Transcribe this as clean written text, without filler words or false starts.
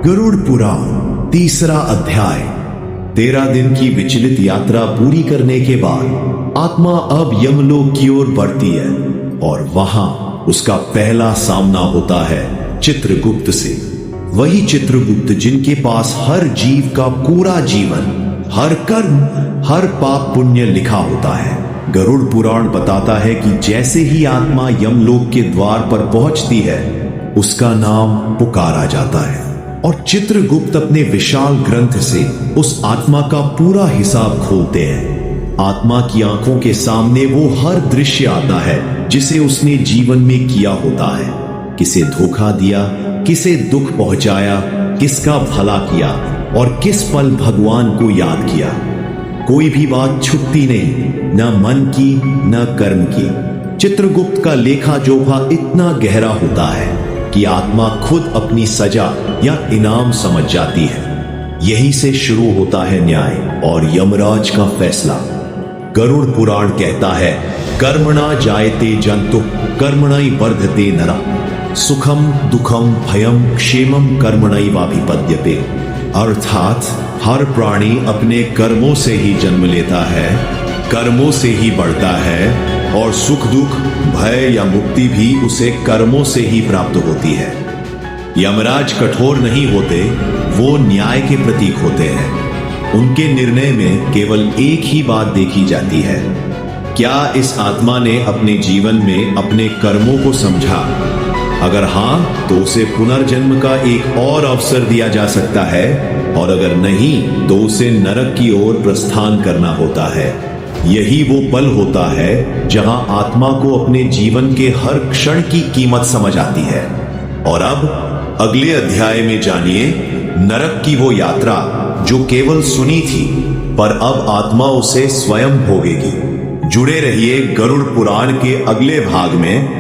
गरुड़ पुराण तीसरा अध्याय। 13 दिन की विचलित यात्रा पूरी करने के बाद आत्मा अब यमलोक की ओर बढ़ती है और वहां उसका पहला सामना होता है चित्रगुप्त से। वही चित्रगुप्त जिनके पास हर जीव का पूरा जीवन, हर कर्म, हर पाप पुण्य लिखा होता है। गरुड़ पुराण बताता है कि जैसे ही आत्मा यमलोक के द्वार पर पहुंचती है, उसका नाम पुकारा जाता है और चित्रगुप्त अपने विशाल ग्रंथ से उस आत्मा का पूरा हिसाब खोलते हैं। आत्मा की आंखों के सामने वो हर दृश्य आता है जिसे उसने जीवन में किया होता है। किसे धोखा दिया, किसे दुख पहुंचाया, किसका भला किया और किस पल भगवान को याद किया। कोई भी बात छुपती नहीं, न मन की न कर्म की। चित्रगुप्त का लेखा जोखा इतना गहरा होता है कि आत्मा खुद अपनी सजा या इनाम समझ जाती है। यहीं से शुरू होता है न्याय और यमराज का फैसला। गरुड़ पुराण कहता है, कर्मणा जायते जंतु कर्मणैव वर्धते नरा, सुखम दुखम भयम क्षेमम कर्मणैवाभिपद्यते। अर्थात हर प्राणी अपने कर्मों से ही जन्म लेता है, कर्मों से ही बढ़ता है और सुख दुख, भय या मुक्ति भी उसे कर्मों से ही प्राप्त होती है। यमराज कठोर नहीं होते, वो न्याय के प्रतीक होते हैं। उनके निर्णय में केवल एक ही बात देखी जाती है, क्या इस आत्मा ने अपने जीवन में अपने कर्मों को समझा। अगर हां, तो उसे पुनर्जन्म का एक और अवसर दिया जा सकता है और अगर नहीं, तो उसे नरक की ओर प्रस्थान करना होता है। यही वो पल होता है जहां आत्मा को अपने जीवन के हर क्षण की कीमत समझ आती है। और अब अगले अध्याय में जानिए नरक की वो यात्रा जो केवल सुनी थी, पर अब आत्मा उसे स्वयं भोगेगी। जुड़े रहिए गरुड़ पुराण के अगले भाग में।